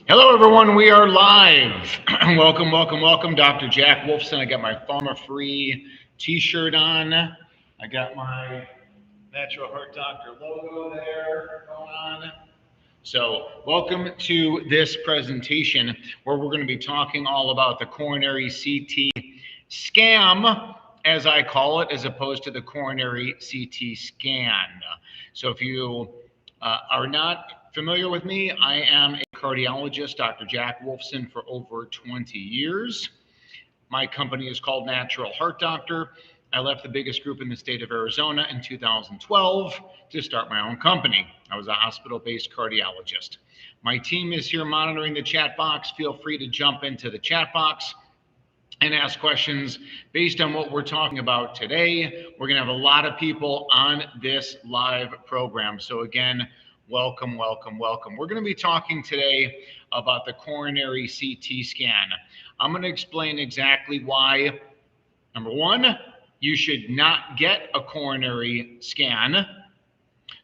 Hello, everyone. We are live. Welcome, welcome, welcome. Dr. Jack Wolfson. I got my Pharma Free t-shirt on. I got my Natural Heart Doctor logo there going on. So welcome to this presentation where we're going to be talking all about the coronary CT scam, as I call it, as opposed to the coronary CT scan. So if you are not familiar with me, I am a cardiologist, Dr. Jack Wolfson, for over 20 years. My company is called Natural Heart Doctor. I left the biggest group in the state of Arizona in 2012 to start my own company. I was a hospital-based cardiologist. My team is here monitoring the chat box. Feel free to jump into the chat box and ask questions based on what we're talking about today. We're going to have a lot of people on this live program. So again, welcome, welcome, welcome. We're going to be talking today about the coronary CT scan. I'm going to explain exactly why, number one, you should not get a coronary scan.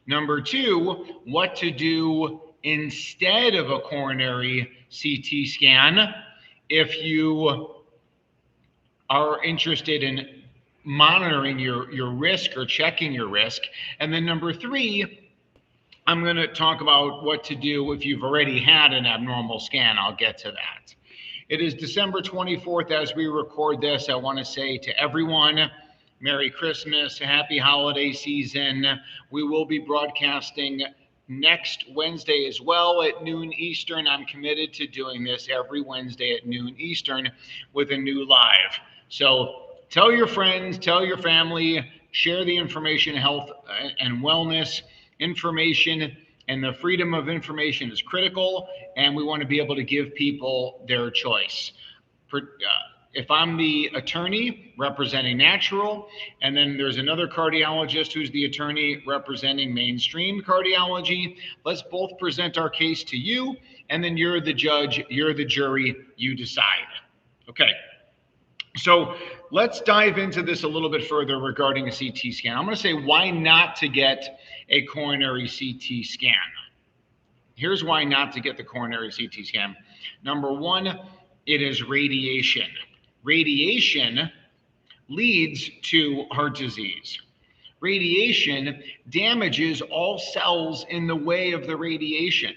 Number two, what to do instead of a coronary CT scan if you are interested in monitoring your risk or checking your risk. And then number three, I'm going to talk about what to do if you've already had an abnormal scan. I'll get to that. It is December 24th as we record this. I want to say to everyone, Merry Christmas, happy holiday season. We will be broadcasting next Wednesday as well at noon Eastern. I'm committed to doing this every Wednesday at noon Eastern with a new live. So tell your friends, tell your family, share the information, health and wellness information, and the freedom of information is critical, and we want to be able to give people their choice. If I'm the attorney representing Natural, and then there's another cardiologist who's the attorney representing mainstream cardiology, let's both present our case to you, and then you're the judge, you're the jury, you decide. Okay. So let's dive into this a little bit further regarding a CT scan. I'm going to say why not to get a coronary CT scan. Here's why not to get the coronary CT scan. Number one, it is radiation. Radiation leads to heart disease. Radiation damages all cells in the way of the radiation.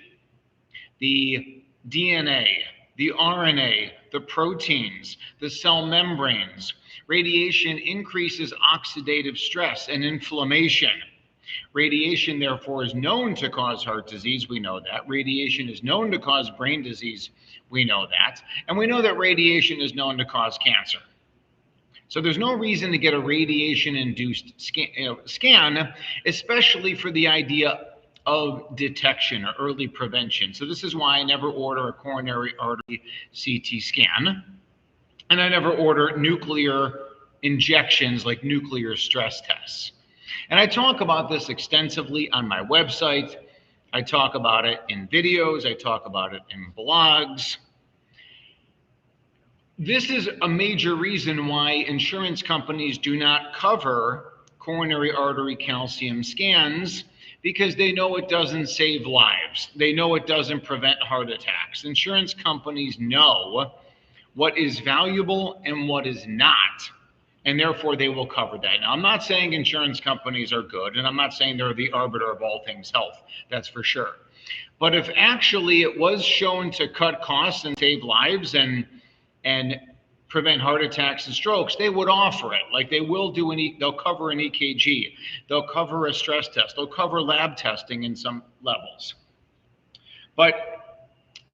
The DNA, the RNA, the proteins, the cell membranes. Radiation increases oxidative stress and inflammation. Radiation, therefore, is known to cause heart disease. We know that. Radiation is known to cause brain disease. We know that. And we know that radiation is known to cause cancer. So there's no reason to get a radiation-induced scan, especially for the idea of detection or early prevention. So this is why I never order a coronary artery CT scan, and I never order nuclear injections like nuclear stress tests. And I talk about this extensively on my website. I talk about it in videos. I talk about it in blogs. This is a major reason why insurance companies do not cover coronary artery calcium scans, because they know it doesn't save lives. They know it doesn't prevent heart attacks. Insurance companies know what is valuable and what is not, and therefore they will cover that. Now, I'm not saying insurance companies are good, and I'm not saying they're the arbiter of all things health, that's for sure. But if actually it was shown to cut costs and save lives and prevent heart attacks and strokes, they would offer it. Like they will do they'll cover an EKG, they'll cover a stress test, they'll cover lab testing in some levels. But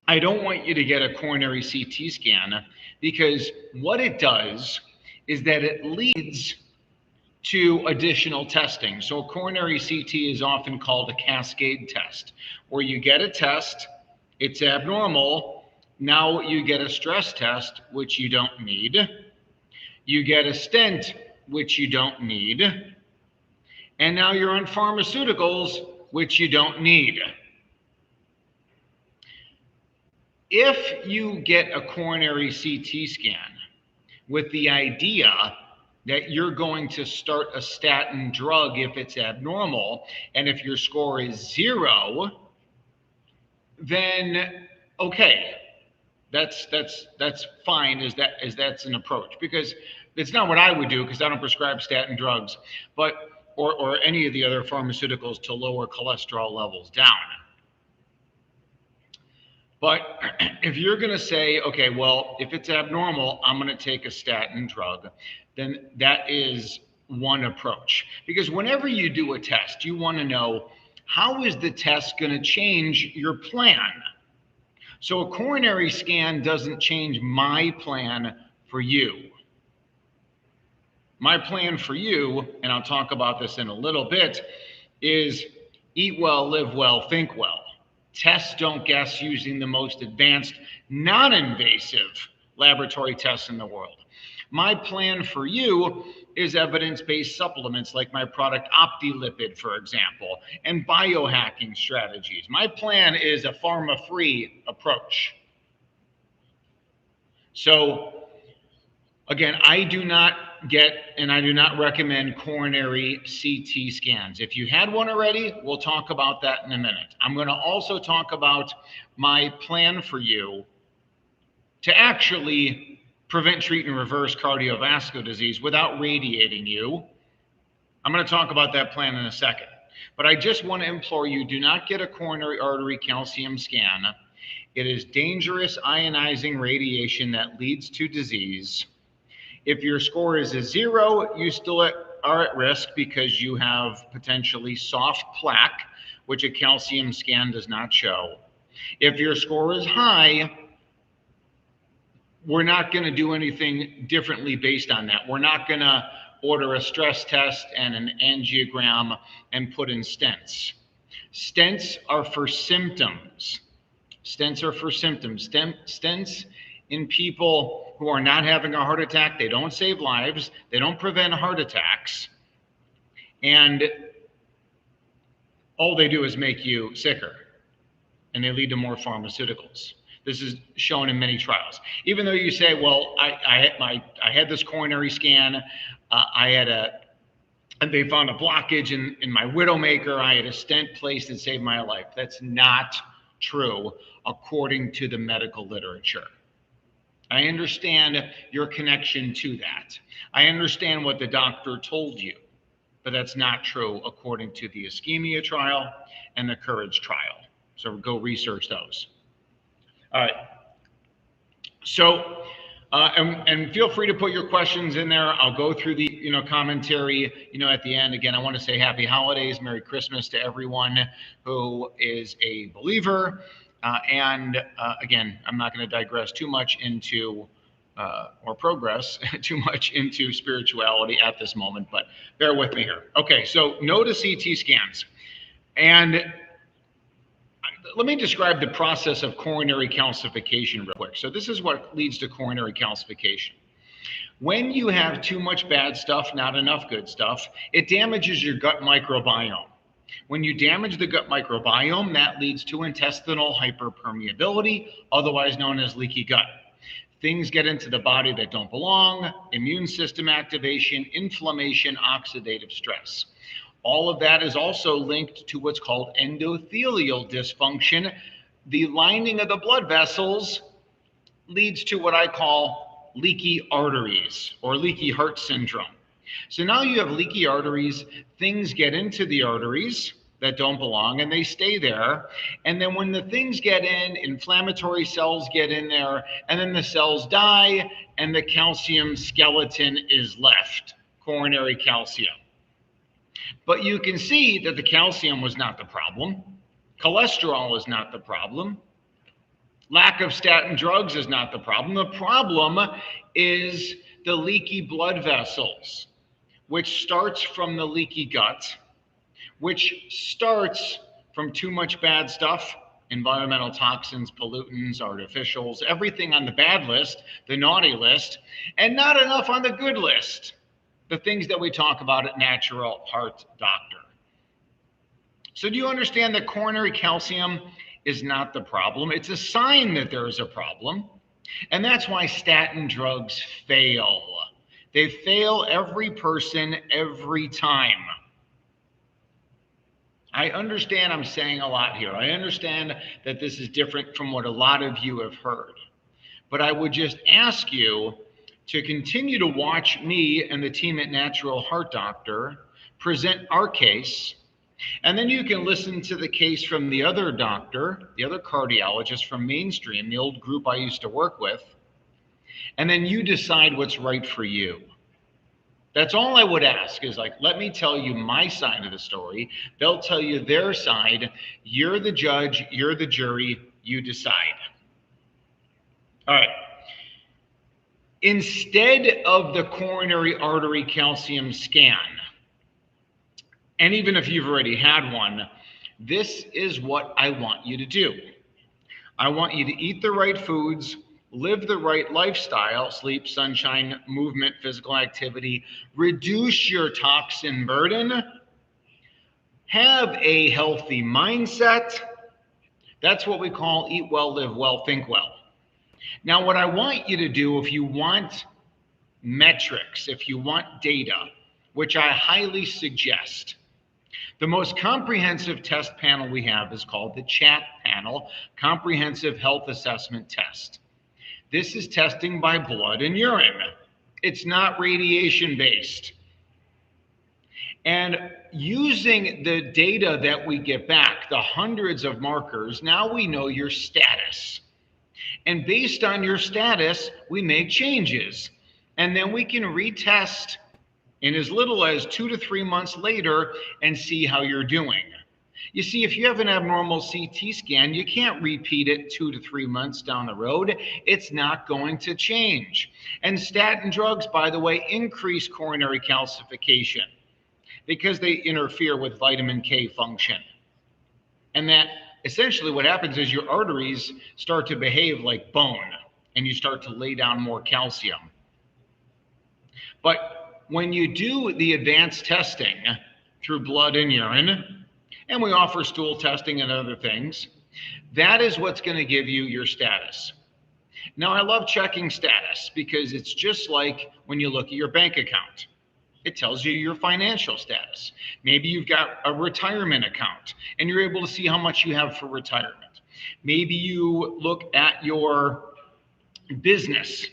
I don't want you to get a coronary CT scan, because what it does is that it leads to additional testing. So a coronary CT is often called a cascade test, where you get a test, it's abnormal. Now you get a stress test, which you don't need. You get a stent, which you don't need. And now you're on pharmaceuticals, which you don't need. If you get a coronary CT scan with the idea that you're going to start a statin drug if it's abnormal, and if your score is 0, then okay, that's fine. That's an approach, because it's not what I would do, because I don't prescribe statin drugs, but or any of the other pharmaceuticals to lower cholesterol levels down. But if you're going to say, okay, well, if it's abnormal, I'm going to take a statin drug, then that is one approach. Because whenever you do a test, you want to know, how is the test going to change your plan? So a coronary scan doesn't change my plan for you. My plan for you, and I'll talk about this in a little bit, is eat well, live well, think well. Test, don't guess, using the most advanced, non-invasive laboratory tests in the world. My plan for you is evidence-based supplements like my product OptiLipid, for example, and biohacking strategies. My plan is a pharma-free approach. So again, I do not get and I do not recommend coronary CT scans. If you had one already, we'll talk about that in a minute. I'm going to also talk about my plan for you to actually prevent, treat, and reverse cardiovascular disease without radiating you. I'm going to talk about that plan in a second. But I just want to implore you, do not get a coronary artery calcium scan. It is dangerous ionizing radiation that leads to disease. If your score is a 0, you still are at risk because you have potentially soft plaque, which a calcium scan does not show. If your score is high, we're not going to do anything differently based on that. We're not going to order a stress test and an angiogram and put in stents. Stents are for symptoms. Stents are for symptoms. Stents in people who are not having a heart attack, they don't save lives, they don't prevent heart attacks, and all they do is make you sicker, and they lead to more pharmaceuticals. This is shown in many trials. Even though you say, well, I had this coronary scan, and they found a blockage in my widowmaker, I had a stent placed that saved my life. That's not true according to the medical literature. I understand your connection to that. I understand what the doctor told you, but that's not true according to the ischemia trial and the courage trial. So go research those. All right. So, and feel free to put your questions in there. I'll go through the commentary at the end. Again, I want to say happy holidays, Merry Christmas to everyone who is a believer. Again, I'm not going to digress too much into or progress too much into spirituality at this moment, but bear with me here. Okay, so no to CT scans. And let me describe the process of coronary calcification real quick. So this is what leads to coronary calcification. When you have too much bad stuff, not enough good stuff, it damages your gut microbiome. When you damage the gut microbiome, that leads to intestinal hyperpermeability, otherwise known as leaky gut. Things get into the body that don't belong, immune system activation, inflammation, oxidative stress. All of that is also linked to what's called endothelial dysfunction. The lining of the blood vessels leads to what I call leaky arteries or leaky heart syndrome. So now you have leaky arteries, things get into the arteries that don't belong and they stay there. And then when the things get in, inflammatory cells get in there, and then the cells die and the calcium skeleton is left, coronary calcium. But you can see that the calcium was not the problem. Cholesterol is not the problem. Lack of statin drugs is not the problem. The problem is the leaky blood vessels, which starts from the leaky gut, which starts from too much bad stuff, environmental toxins, pollutants, artificials, everything on the bad list, the naughty list, and not enough on the good list, the things that we talk about at Natural Heart Doctor. So do you understand that coronary calcium is not the problem? It's a sign that there is a problem. And that's why statin drugs fail. They fail every person every time. I understand I'm saying a lot here. I understand that this is different from what a lot of you have heard. But I would just ask you to continue to watch me and the team at Natural Heart Doctor present our case. And then you can listen to the case from the other doctor, the other cardiologist from Mainstream, the old group I used to work with. And then you decide what's right for you. That's all I would ask is like, let me tell you my side of the story. They'll tell you their side. You're the judge, you're the jury, you decide. All right. Instead of the coronary artery calcium scan, and even if you've already had one, this is what I want you to do. I want you to eat the right foods, live the right lifestyle, sleep, sunshine, movement, physical activity, reduce your toxin burden, have a healthy mindset. That's what we call eat well, live well, think well. Now, what I want you to do, if you want metrics, if you want data, which I highly suggest, the most comprehensive test panel we have is called the CHAT panel, Comprehensive Health Assessment Test. This is testing by blood and urine. It's not radiation based. And using the data that we get back, the hundreds of markers, now we know your status. And based on your status, we make changes. And then we can retest in as little as 2 to 3 months later and see how you're doing. You see, if you have an abnormal CT scan, you can't repeat it 2 to 3 months down the road. It's not going to change. And statin drugs, by the way, increase coronary calcification because they interfere with vitamin K function. And that essentially what happens is your arteries start to behave like bone and you start to lay down more calcium. But when you do the advanced testing through blood and urine, and we offer stool testing and other things, that is what's going to give you your status. Now, I love checking status because it's just like when you look at your bank account. It tells you your financial status. Maybe you've got a retirement account and you're able to see how much you have for retirement. Maybe you look at your business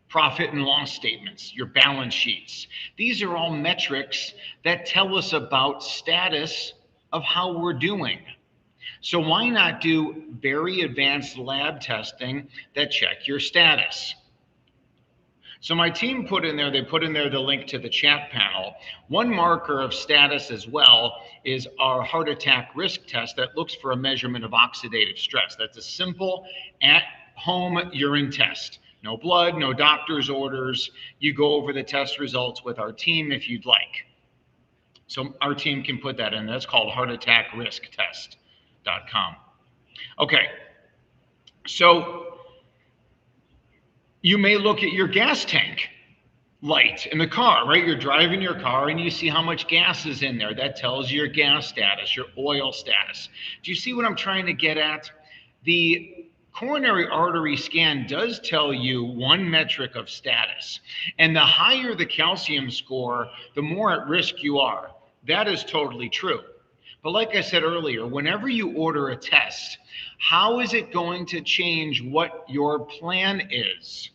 profit and loss statements, your balance sheets. These are all metrics that tell us about status of how we're doing. So why not do very advanced lab testing that check your status? So my team put in there the link to the chat panel. One marker of status as well is our heart attack risk test that looks for a measurement of oxidative stress. That's a simple at-home urine test. No blood, no doctor's orders. You go over the test results with our team if you'd like. So our team can put that in. That's called heartattackricktest.com. Okay, so you may look at your gas tank light in the car, right? You're driving your car and you see how much gas is in there. That tells you your gas status, your oil status. Do you see what I'm trying to get at? The coronary artery scan does tell you one metric of status. And the higher the calcium score, the more at risk you are. That is totally true. But like I said earlier, whenever you order a test, how is it going to change what your plan is?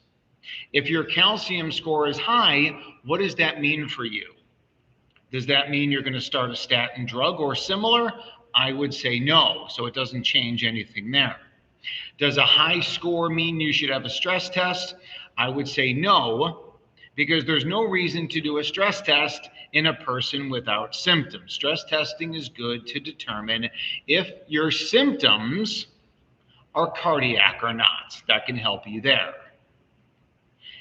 If your calcium score is high, what does that mean for you? Does that mean you're going to start a statin drug or similar? I would say no, so it doesn't change anything there. Does a high score mean you should have a stress test? I would say no, because there's no reason to do a stress test in a person without symptoms. Stress testing is good to determine if your symptoms are cardiac or not. That can help you there.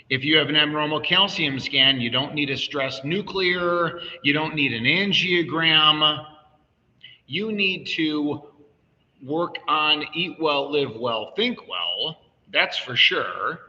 If you have an abnormal calcium scan, you don't need a stress nuclear, you don't need an angiogram. You need to work on eat well, live well, think well, that's for sure.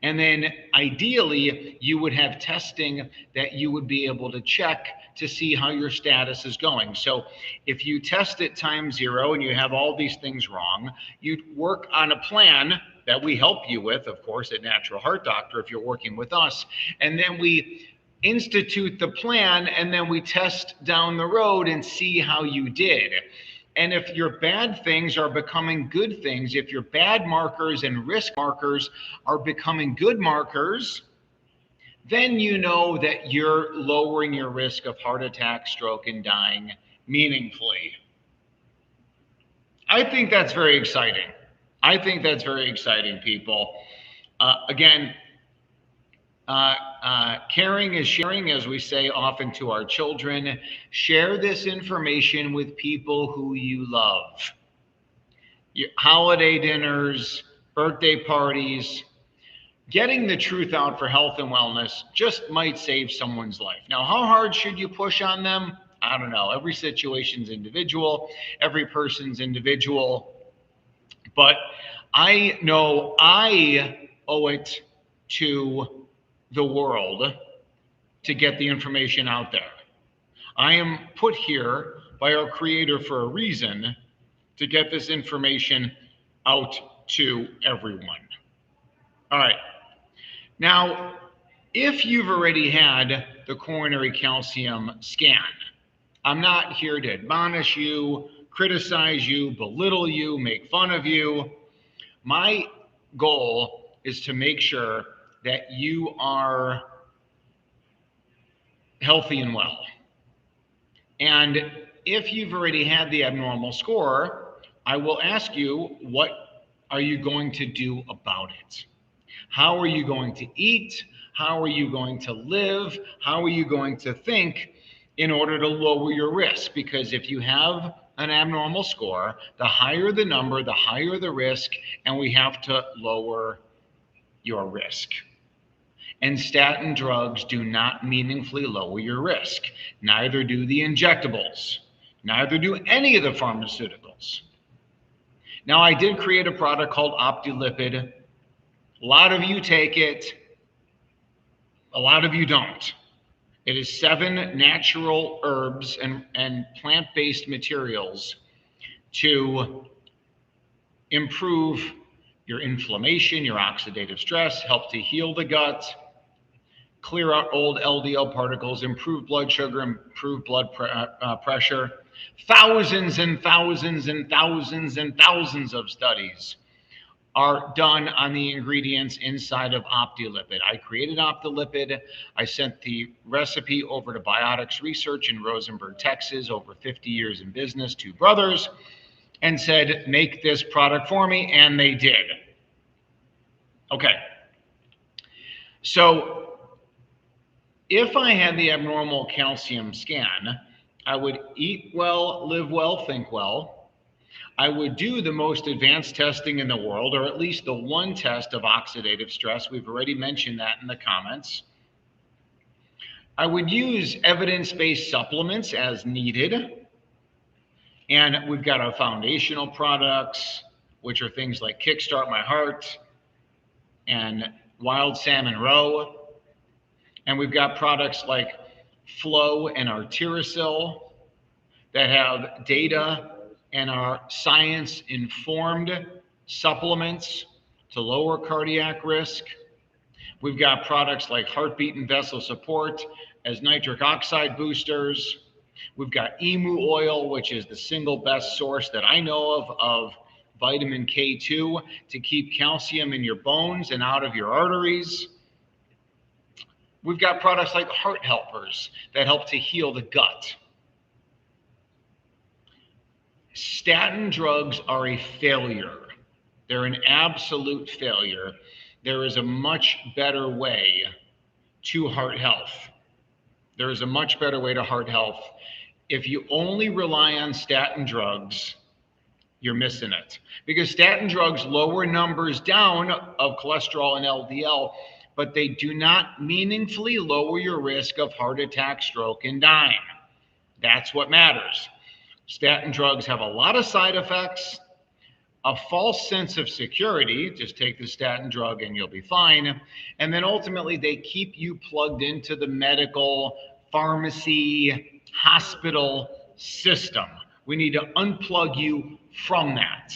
And then ideally, you would have testing that you would be able to check to see how your status is going. So if you test at time 0 and you have all these things wrong, you'd work on a plan that we help you with, of course, at Natural Heart Doctor if you're working with us. And then we institute the plan, and then we test down the road and see how you did. And if your bad things are becoming good things, if your bad markers and risk markers are becoming good markers, then you know that you're lowering your risk of heart attack, stroke, and dying meaningfully. I think that's very exciting. I think that's very exciting, people. Again, caring is sharing, as we say often to our children. Share this information with people who you love. Holiday dinners, birthday parties, getting the truth out for health and wellness just might save someone's life. Now, how hard should you push on them? I don't know. Every situation's individual, every person's individual. But I know I owe it to the world to get the information out there. I am put here by our Creator for a reason, to get this information out to everyone. All right. Now, if you've already had the coronary calcium scan, I'm not here to admonish you, criticize you, belittle you, make fun of you. My goal is to make sure that you are healthy and well. And if you've already had the abnormal score, I will ask you, what are you going to do about it? How are you going to eat? How are you going to live? How are you going to think in order to lower your risk? Because if you have an abnormal score, the higher the number, the higher the risk, and we have to lower your risk. And statin drugs do not meaningfully lower your risk. Neither do the injectables. Neither do any of the pharmaceuticals. Now, I did create a product called OptiLipid. A lot of you take it. A lot of you don't. It is 7 natural herbs and plant-based materials to improve your inflammation, your oxidative stress, help to heal the gut, clear out old LDL particles, improve blood sugar, improve blood pressure. Thousands and thousands and thousands and thousands of studies are done on the ingredients inside of OptiLipid. I created OptiLipid. I sent the recipe over to Biotics Research in Rosenberg, Texas, over 50 years in business, 2 brothers, and said, make this product for me, and they did. Okay. So if I had the abnormal calcium scan, I would eat well, live well, think well. I would do the most advanced testing in the world, or at least the one test of oxidative stress. We've already mentioned that in the comments. I would use evidence-based supplements as needed. And we've got our foundational products, which are things like Kickstart My Heart and Wild Salmon Roe. And we've got products like Flow and Arterosil that have data and are science-informed supplements to lower cardiac risk. We've got products like Heartbeat and Vessel Support as nitric oxide boosters. We've got emu oil, which is the single best source that I know of vitamin K2 to keep calcium in your bones and out of your arteries. We've got products like Heart Helpers that help to heal the gut. Statin drugs are a failure. They're an absolute failure. There is a much better way to heart health. There is a much better way to heart health. If you only rely on statin drugs, you're missing it. Because statin drugs lower numbers down of cholesterol and LDL, but they do not meaningfully lower your risk of heart attack, stroke, and dying. That's what matters. Statin drugs have a lot of side effects, a false sense of security. Just take the statin drug and you'll be fine. And then ultimately, they keep you plugged into the medical, pharmacy, hospital system. We need to unplug you from that.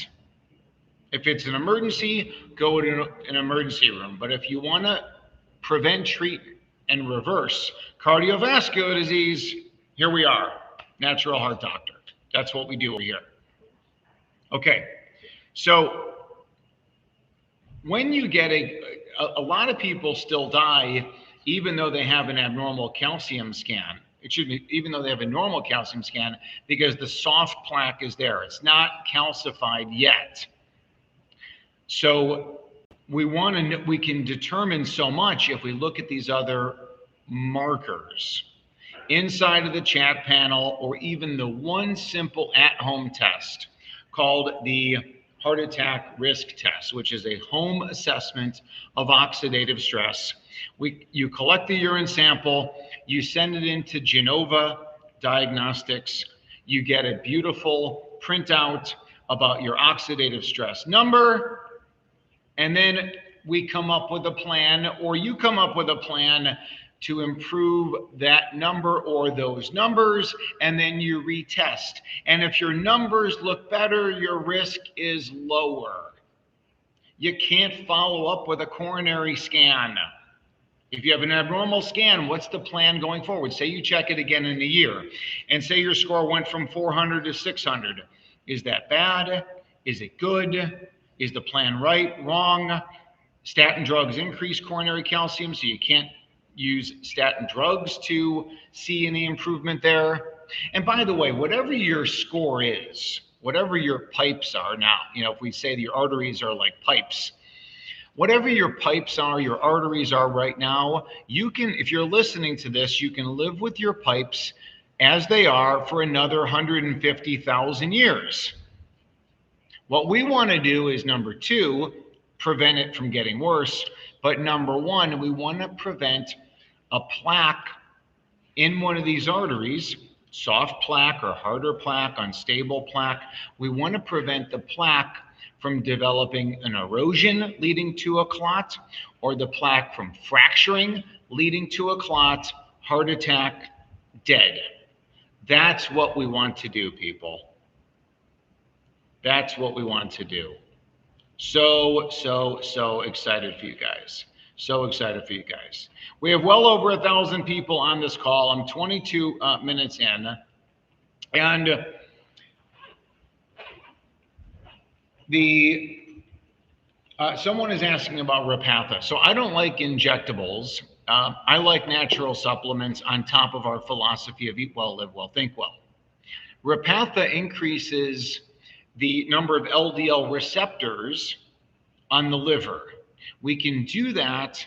If it's an emergency, go to an emergency room. But if you want to prevent, treat, and reverse cardiovascular disease. Here we are, natural heart doctor. That's what we do over here. Okay, so when you get a lot of people still die even though they have an abnormal calcium scan. Excuse me, even though they have a normal calcium scan, because the soft plaque is there. It's not calcified yet. So we can determine so much if we look at these other markers inside of the chat panel, or even the one simple at-home test called the heart attack risk test, which is a home assessment of oxidative stress. You collect the urine sample, you send it into Genova Diagnostics, you get a beautiful printout about your oxidative stress number, and then we come up with a plan, or you come up with a plan to improve that number or those numbers, and then you retest. And if your numbers look better, your risk is lower. You can't follow up with a coronary scan. If you have an abnormal scan, what's the plan going forward? Say you check it again in a year, and say your score went from 400 to 600. Is that bad? Is it good? Is the plan right, wrong? Statin drugs increase coronary calcium, so you can't use statin drugs to see any improvement there. And by the way, whatever your score is, whatever your pipes are now, if we say your arteries are like pipes, whatever your pipes are, your arteries are right now, you can, if you're listening to this, you can live with your pipes as they are for another 150,000 years. What we want to do is, number two, prevent it from getting worse. But number one, we want to prevent a plaque in one of these arteries, soft plaque or harder plaque, unstable plaque. We want to prevent the plaque from developing an erosion leading to a clot, or the plaque from fracturing leading to a clot, heart attack, dead. That's what we want to do, people. That's what we want to do. So excited for you guys. So excited for you guys. We have well over 1,000 people on this call. I'm 22 minutes in. And someone is asking about Repatha. So I don't like injectables. I like natural supplements on top of our philosophy of eat well, live well, think well. Repatha increases the number of LDL receptors on the liver. We can do that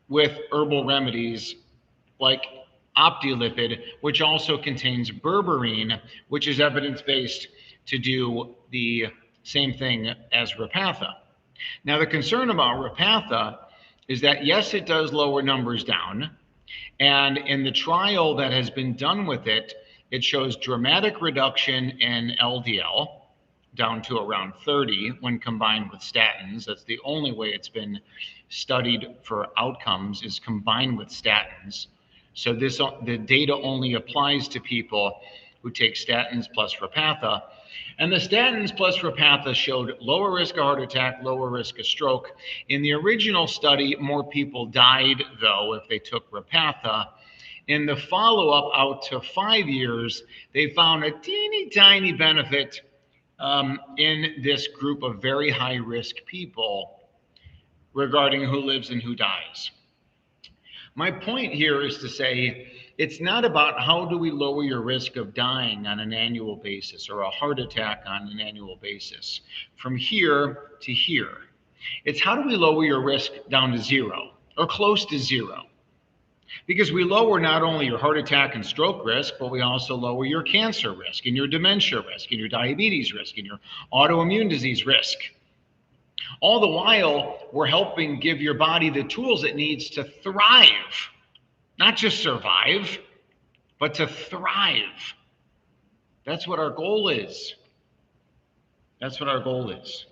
with herbal remedies like Optilipid, which also contains berberine, which is evidence-based to do the same thing as Repatha. Now, the concern about Repatha is that, yes, it does lower numbers down. And in the trial that has been done with it, it shows dramatic reduction in LDL down to around 30 when combined with statins. That's the only way it's been studied for outcomes, is combined with statins. So the data only applies to people who take statins plus Repatha. And the statins plus Repatha showed lower risk of heart attack, lower risk of stroke. In the original study, more people died, though, if they took Repatha. In the follow-up out to 5 years, they found a teeny tiny benefit in this group of very high-risk people regarding who lives and who dies. My point here is to say, it's not about how do we lower your risk of dying on an annual basis, or a heart attack on an annual basis, from here to here. It's how do we lower your risk down to zero, or close to zero? Because we lower not only your heart attack and stroke risk, but we also lower your cancer risk, and your dementia risk, and your diabetes risk, and your autoimmune disease risk. All the while, we're helping give your body the tools it needs to thrive, not just survive, but to thrive. That's what our goal is. That's what our goal is.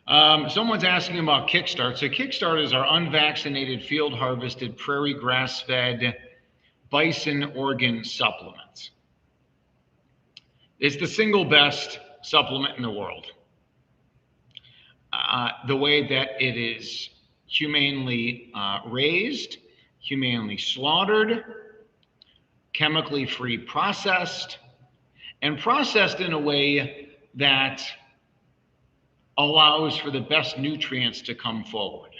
Someone's asking about Kickstart. So Kickstart is our unvaccinated, field harvested, prairie grass-fed bison organ supplement. It's the single best supplement in the world. The way that it is humanely raised, humanely slaughtered, chemically free processed, and processed in a way that allows for the best nutrients to come forward.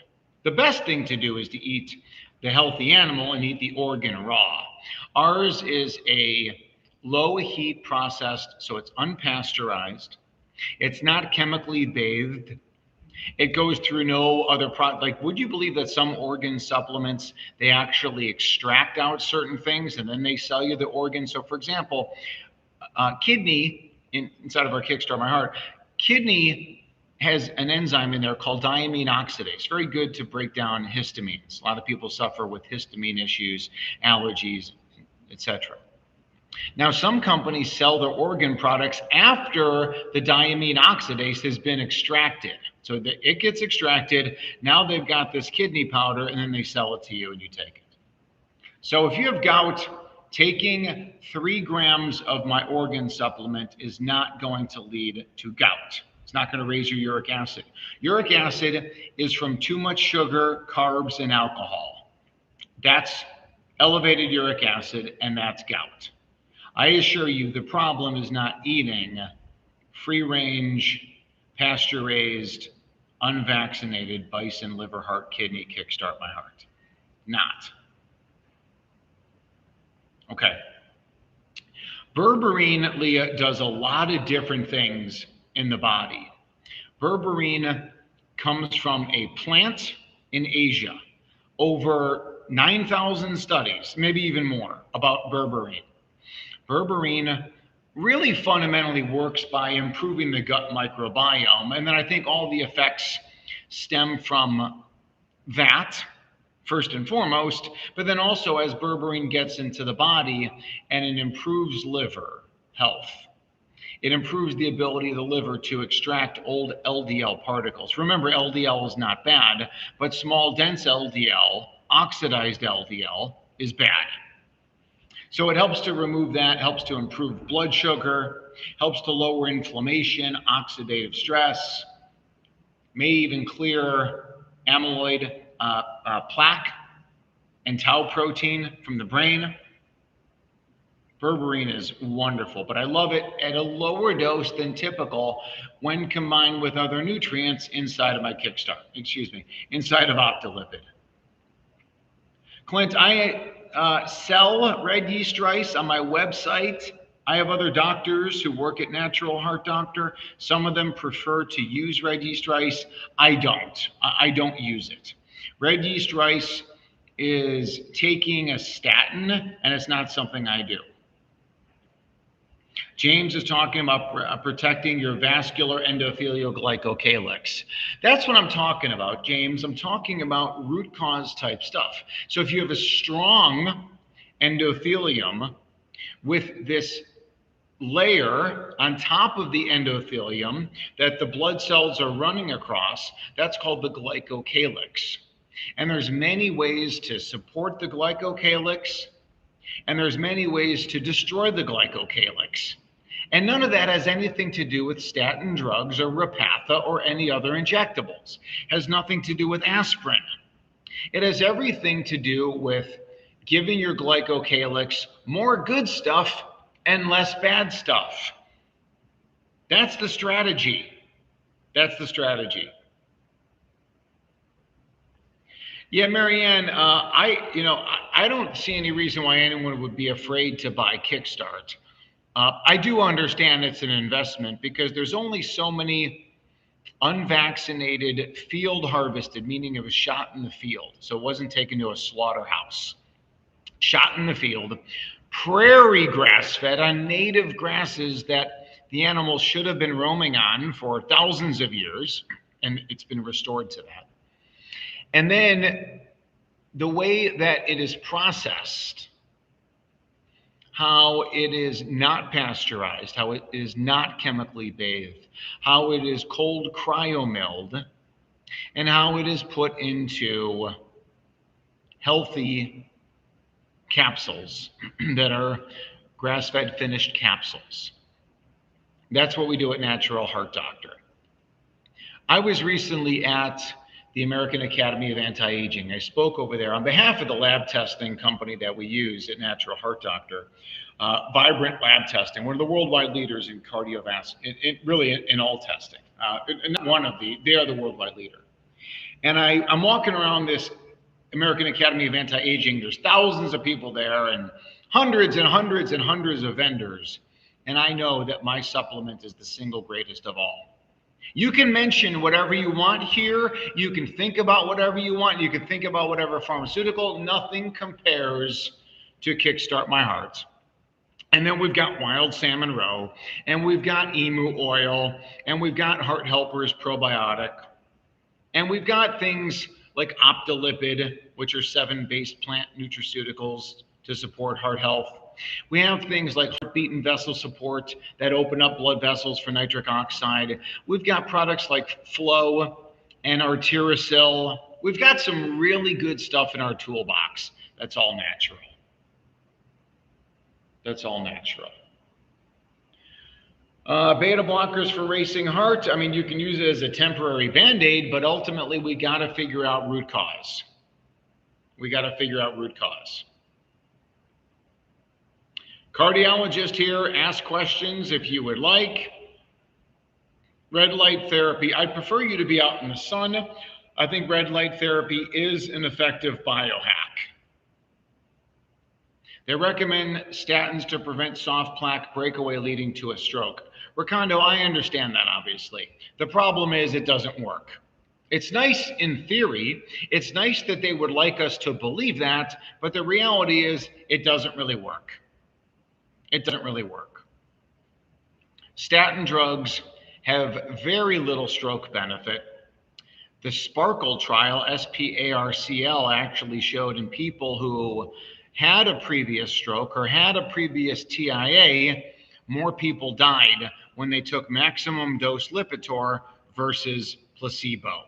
The best thing to do is to eat the healthy animal and eat the organ raw. Ours is a low heat processed, so it's unpasteurized. It's not chemically bathed. It goes through no other product. Like, would you believe that some organ supplements, they actually extract out certain things and then they sell you the organ? So, for example, kidney, inside of our Kickstart My Heart, kidney has an enzyme in there called diamine oxidase. Very good to break down histamines. A lot of people suffer with histamine issues, allergies, etc. Now, some companies sell their organ products after the diamine oxidase has been extracted. So it gets extracted. Now they've got this kidney powder, and then they sell it to you, and you take it. So if you have gout, taking 3 grams of my organ supplement is not going to lead to gout. It's not going to raise your uric acid. Uric acid is from too much sugar, carbs, and alcohol. That's elevated uric acid, and that's gout. I assure you, the problem is not eating free-range, pasture-raised, unvaccinated bison, liver, heart, kidney, Kickstart My Heart. Not. Okay. Berberine, Leah, does a lot of different things in the body. Berberine comes from a plant in Asia. Over 9,000 studies, maybe even more, about berberine. Berberine really fundamentally works by improving the gut microbiome. And then I think all the effects stem from that, first and foremost, but then also as berberine gets into the body and it improves liver health. It improves the ability of the liver to extract old LDL particles. Remember, LDL is not bad, but small, dense LDL, oxidized LDL, is bad. So it helps to remove that, helps to improve blood sugar, helps to lower inflammation, oxidative stress, may even clear amyloid plaque and tau protein from the brain. Berberine is wonderful, but I love it at a lower dose than typical when combined with other nutrients inside of my inside of Octolipid. Clint, I sell red yeast rice on my website. I have other doctors who work at Natural Heart Doctor. Some of them prefer to use red yeast rice. I don't. I don't use it. Red yeast rice is taking a statin, and it's not something I do. James is talking about protecting your vascular endothelial glycocalyx. That's what I'm talking about, James. I'm talking about root cause type stuff. So if you have a strong endothelium with this layer on top of the endothelium that the blood cells are running across, that's called the glycocalyx. And there's many ways to support the glycocalyx, and there's many ways to destroy the glycocalyx. And none of that has anything to do with statin drugs or Repatha or any other injectables. It has nothing to do with aspirin. It has everything to do with giving your glycocalyx more good stuff and less bad stuff. That's the strategy. That's the strategy. Yeah, Marianne, I don't see any reason why anyone would be afraid to buy Kickstart. I do understand it's an investment because there's only so many unvaccinated field harvested, meaning it was shot in the field. So it wasn't taken to a slaughterhouse. Shot in the field, prairie grass fed on native grasses that the animals should have been roaming on for thousands of years, and it's been restored to that. And then the way that it is processed, how it is not pasteurized, how it is not chemically bathed, how it is cold cryomilled, and how it is put into healthy capsules that are grass-fed finished capsules. That's what we do at Natural Heart Doctor. I was recently at the American Academy of Anti-Aging. I spoke over there on behalf of the lab testing company that we use at Natural Heart Doctor, Vibrant Lab Testing, one of the worldwide leaders in cardiovascular, really in all testing. They are the worldwide leader. And I'm walking around this American Academy of Anti-Aging. There's thousands of people there and hundreds and hundreds and hundreds of vendors. And I know that my supplement is the single greatest of all. You can mention whatever you want here. You can think about whatever you want. You can think about whatever pharmaceutical. Nothing compares to Kickstart My Heart. And then we've got Wild Salmon Roe, and we've got Emu Oil, and we've got Heart Helpers Probiotic, and we've got things like Optilipid, which are 7 based plant nutraceuticals to support heart health. We have things like heartbeat and vessel support that open up blood vessels for nitric oxide. We've got products like Flow and Arterosil. We've got some really good stuff in our toolbox. That's all natural. That's all natural. Beta blockers for racing heart. I mean, you can use it as a temporary Band-Aid, but ultimately we got to figure out root cause. We got to figure out root cause. Cardiologist here, ask questions if you would like. Red light therapy. I prefer you to be out in the sun. I think red light therapy is an effective biohack. They recommend statins to prevent soft plaque breakaway leading to a stroke. Ricondo, I understand that, obviously. The problem is it doesn't work. It's nice in theory. It's nice that they would like us to believe that, but the reality is it doesn't really work. It doesn't really work. Statin drugs have very little stroke benefit. The Sparkle trial, SPARCL, actually showed in people who had a previous stroke or had a previous TIA, more people died when they took maximum dose Lipitor versus placebo.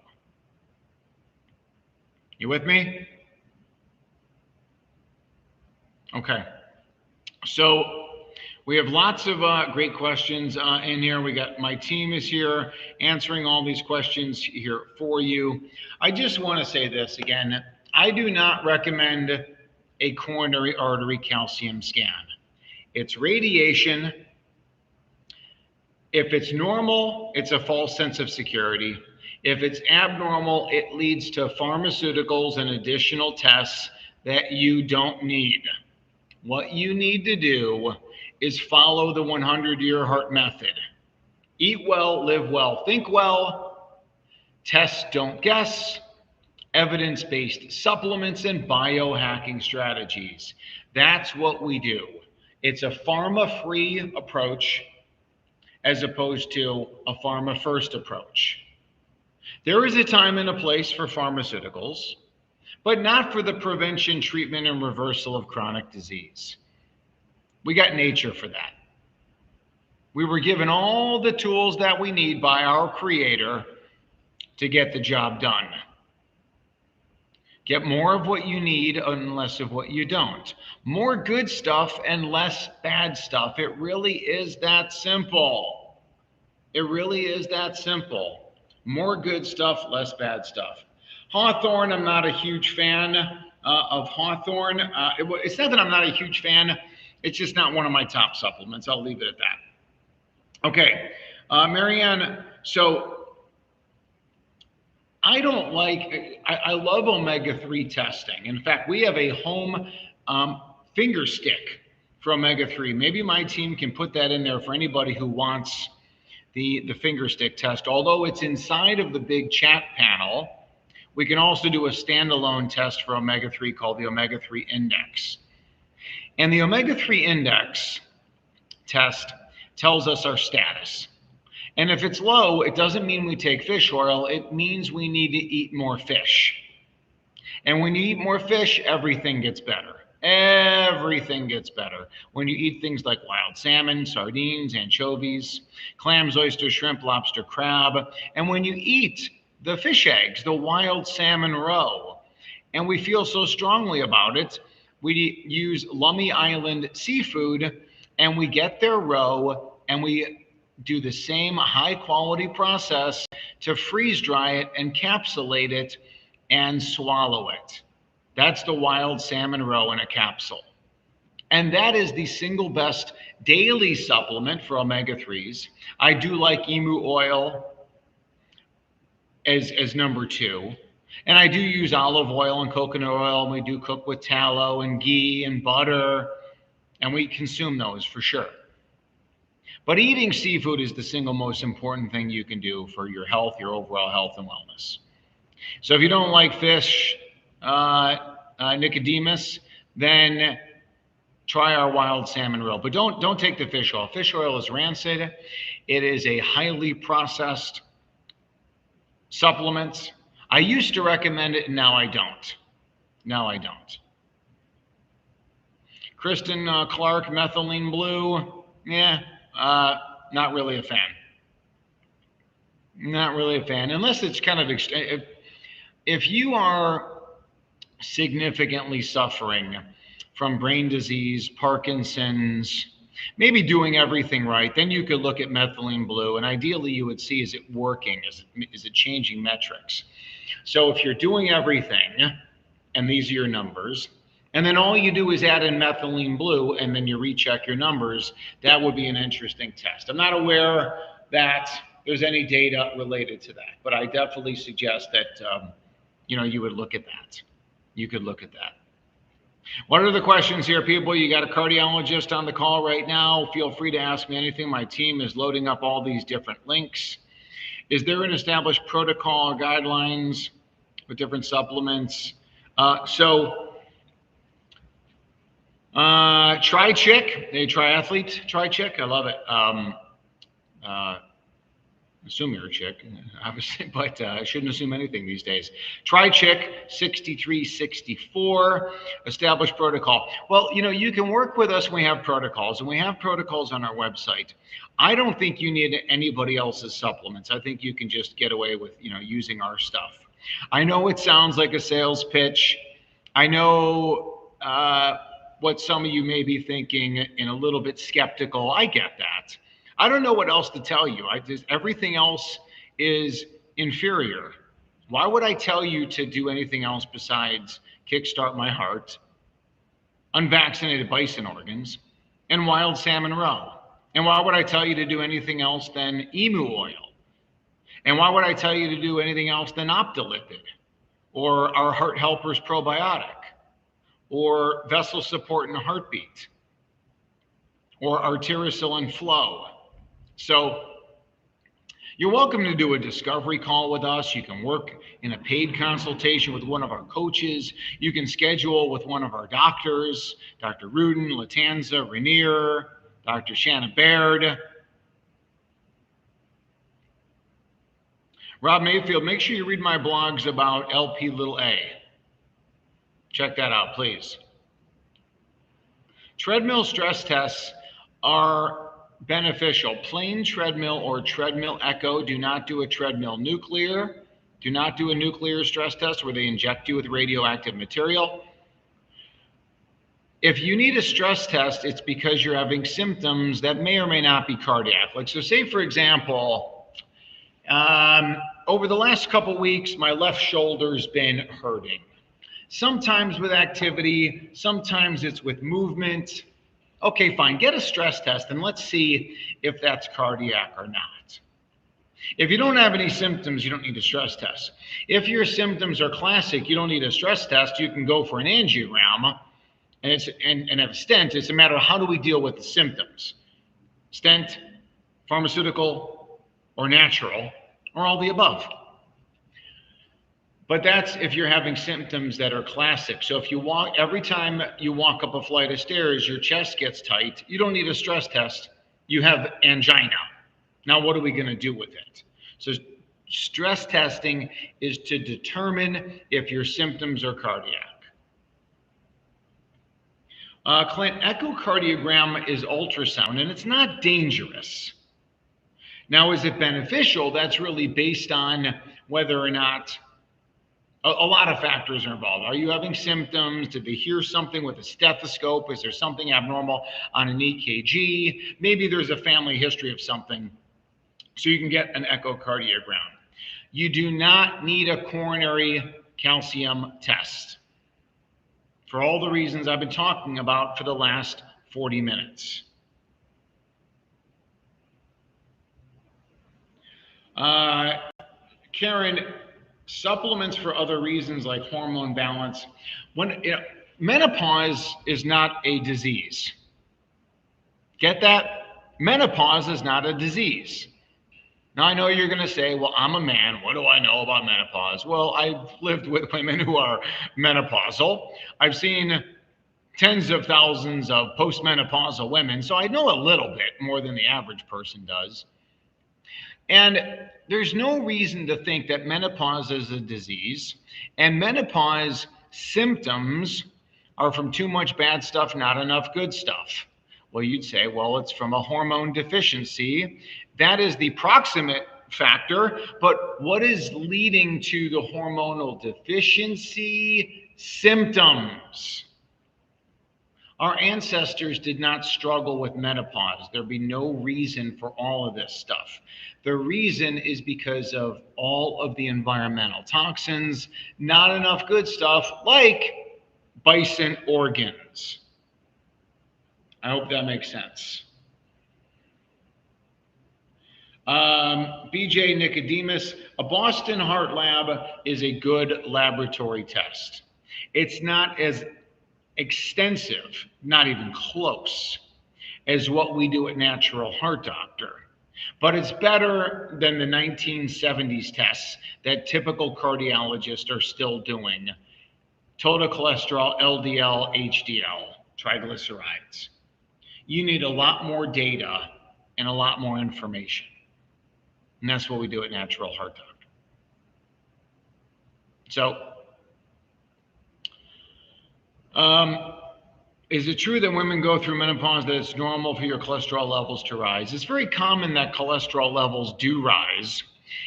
You with me? Okay. So we have lots of great questions in here. My team is here answering all these questions here for you. I just want to say this again. I do not recommend a coronary artery calcium scan. It's radiation. If it's normal, it's a false sense of security. If it's abnormal, it leads to pharmaceuticals and additional tests that you don't need. What you need to do is follow the 100-year heart method. Eat well, live well, think well, test, don't guess, evidence-based supplements and biohacking strategies. That's what we do. It's a pharma-free approach as opposed to a pharma-first approach. There is a time and a place for pharmaceuticals, but not for the prevention, treatment, and reversal of chronic disease. We got nature for that. We were given all the tools that we need by our Creator to get the job done. Get more of what you need and less of what you don't. More good stuff and less bad stuff. It really is that simple. It really is that simple. More good stuff, less bad stuff. Hawthorne, I'm not a huge fan of Hawthorne. It's not that I'm not a huge fan. It's just not one of my top supplements. I'll leave it at that. Okay, Marianne, so I love omega-3 testing. In fact, we have a home finger stick for omega-3. Maybe my team can put that in there for anybody who wants the finger stick test. Although it's inside of the big chat panel, we can also do a standalone test for omega-3 called the omega-3 index. And the omega-3 index test tells us our status. And if it's low, it doesn't mean we take fish oil. It means we need to eat more fish. And when you eat more fish, everything gets better. Everything gets better. When you eat things like wild salmon, sardines, anchovies, clams, oysters, shrimp, lobster, crab. And when you eat the fish eggs, the wild salmon roe, and we feel so strongly about it, we use Lummi Island seafood and we get their roe and we do the same high quality process to freeze dry it, encapsulate it, and swallow it. That's the wild salmon roe in a capsule. And that is the single best daily supplement for omega-3s. I do like emu oil as number 2. And I do use olive oil and coconut oil, and we do cook with tallow and ghee and butter, and we consume those for sure. But eating seafood is the single most important thing you can do for your health, your overall health and wellness. So if you don't like fish, Nicodemus, then try our wild salmon roe. But don't take the fish oil. Fish oil is rancid. It is a highly processed supplement. I used to recommend it, and now I don't. Kristen Clark, methylene blue. Yeah, not really a fan. Not really a fan, unless it's kind of if you are significantly suffering from brain disease, Parkinson's, maybe doing everything right, then you could look at methylene blue, and ideally you would see, is it working? Is it changing metrics? So if you're doing everything, and these are your numbers, and then all you do is add in methylene blue, and then you recheck your numbers, that would be an interesting test. I'm not aware that there's any data related to that, but I definitely suggest that you would look at that. You could look at that. What are the questions here, people? You got a cardiologist on the call right now. Feel free to ask me anything. My team is loading up all these different links. Is there an established protocol or guidelines with different supplements? Tri-Chick, a triathlete, Tri-Chick, I love it. Assume you're a chick, obviously, but I shouldn't assume anything these days. Tri-Chick 6364, established protocol. Well, you can work with us when we have protocols, and we have protocols on our website. I don't think you need anybody else's supplements. I think you can just get away with, using our stuff. I know it sounds like a sales pitch. I know what some of you may be thinking and a little bit skeptical. I get that. I don't know what else to tell you. Everything else is inferior. Why would I tell you to do anything else besides kickstart my heart, unvaccinated bison organs, and wild salmon roe? And why would I tell you to do anything else than emu oil? And why would I tell you to do anything else than Optilipid, or our Heart Helpers probiotic, or vessel support and heartbeat, or arterosil and flow? So you're welcome to do a discovery call with us. You can work in a paid consultation with one of our coaches. You can schedule with one of our doctors, Dr. Rudin, Latanza, Rainier, Dr. Shanna Baird. Rob Mayfield, make sure you read my blogs about LP(a). Check that out, please. Treadmill stress tests are beneficial. Plain treadmill or treadmill echo. Do not do a treadmill nuclear. Do not do a nuclear stress test where they inject you with radioactive material. If you need a stress test, it's because you're having symptoms that may or may not be cardiac. Like, so say, for example, over the last couple weeks, my left shoulder's been hurting. Sometimes with activity, sometimes it's with movement. Okay, fine, get a stress test and let's see if that's cardiac or not. If you don't have any symptoms, you don't need a stress test. If your symptoms are classic, you don't need a stress test. You can go for an angiogram and have a stent. It's a matter of how do we deal with the symptoms? Stent, pharmaceutical, or natural, or all the above. But that's if you're having symptoms that are classic. So if you every time you walk up a flight of stairs, your chest gets tight, you don't need a stress test. You have angina. Now, what are we going to do with it? So stress testing is to determine if your symptoms are cardiac. Clint, echocardiogram is ultrasound, and it's not dangerous. Now, is it beneficial? That's really based on whether or not a lot of factors are involved. Are you having symptoms? Did they hear something with a stethoscope? Is there something abnormal on an EKG? Maybe there's a family history of something so you can get an echocardiogram. You do not need a coronary calcium test for all the reasons I've been talking about for the last 40 minutes. Karen, supplements for other reasons like hormone balance. Menopause is not a disease. Get that? Menopause is not a disease. Now, I know you're going to say, well, I'm a man. What do I know about menopause? Well, I've lived with women who are menopausal. I've seen tens of thousands of postmenopausal women, so I know a little bit more than the average person does. And there's no reason to think that menopause is a disease. And menopause symptoms are from too much bad stuff, not enough good stuff. Well, you'd say, well, it's from a hormone deficiency. That is the proximate factor. But what is leading to the hormonal deficiency? Symptoms. Our ancestors did not struggle with menopause. There'd be no reason for all of this stuff. The reason is because of all of the environmental toxins, not enough good stuff like bison organs. I hope that makes sense. BJ Nicodemus, a Boston Heart Lab is a good laboratory test. It's not as extensive, not even close, as what we do at Natural Heart Doctor. But it's better than the 1970s tests that typical cardiologists are still doing. Total cholesterol, LDL, HDL, triglycerides. You need a lot more data and a lot more information. And that's what we do at Natural Heart Doctor. So, is it true that women go through menopause, that it's normal for your cholesterol levels to rise? It's very common that cholesterol levels do rise,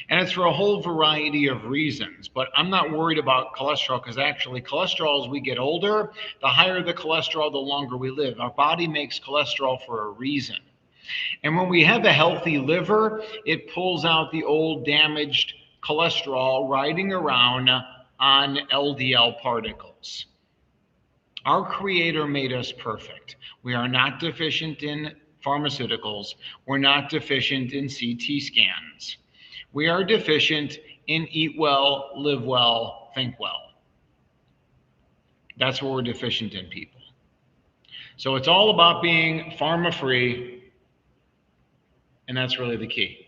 and it's for a whole variety of reasons. But I'm not worried about cholesterol because actually cholesterol, as we get older, the higher the cholesterol, the longer we live. Our body makes cholesterol for a reason. And when we have a healthy liver, it pulls out the old damaged cholesterol riding around on LDL particles. Our Creator made us perfect. We are not deficient in pharmaceuticals. We're not deficient in CT scans. We are deficient in eat well, live well, think well. That's what we're deficient in, people. So it's all about being pharma-free, and that's really the key.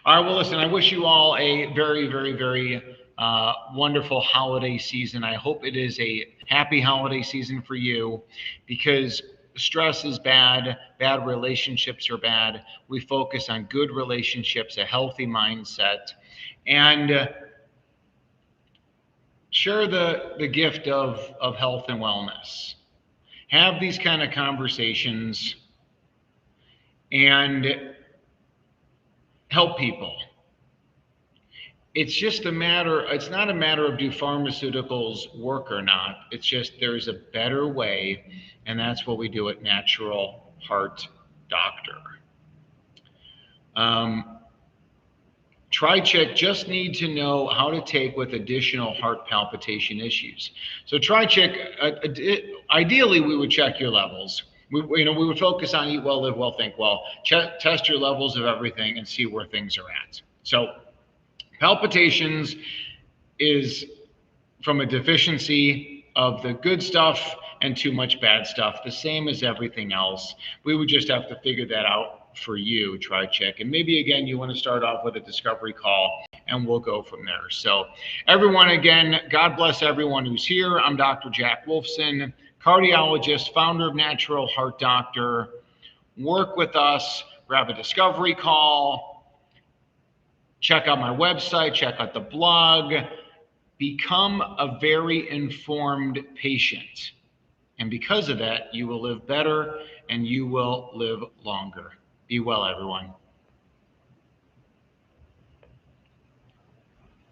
All right, well, listen, I wish you all a very, very, very wonderful holiday season. I hope it is a happy holiday season for you, because stress is bad, bad relationships are bad. We focus on good relationships, a healthy mindset, and share the gift of health and wellness. Have these kind of conversations and help people. It's just it's not a matter of do pharmaceuticals work or not. It's just there's a better way, and that's what we do at Natural Heart Doctor. TriCheck just need to know how to take with additional heart palpitation issues. So TriCheck, ideally we would check your levels. We would focus on eat well, live well, think well, test your levels of everything and see where things are at. So palpitations is from a deficiency of the good stuff and too much bad stuff, the same as everything else. We would just have to figure that out for you, TriCheck. And maybe, again, you want to start off with a discovery call, and we'll go from there. So everyone, again, God bless everyone who's here. I'm Dr. Jack Wolfson, cardiologist, founder of Natural Heart Doctor. Work with us, grab a discovery call, check out my website, check out the blog, become a very informed patient. And because of that, you will live better and you will live longer. Be well, everyone.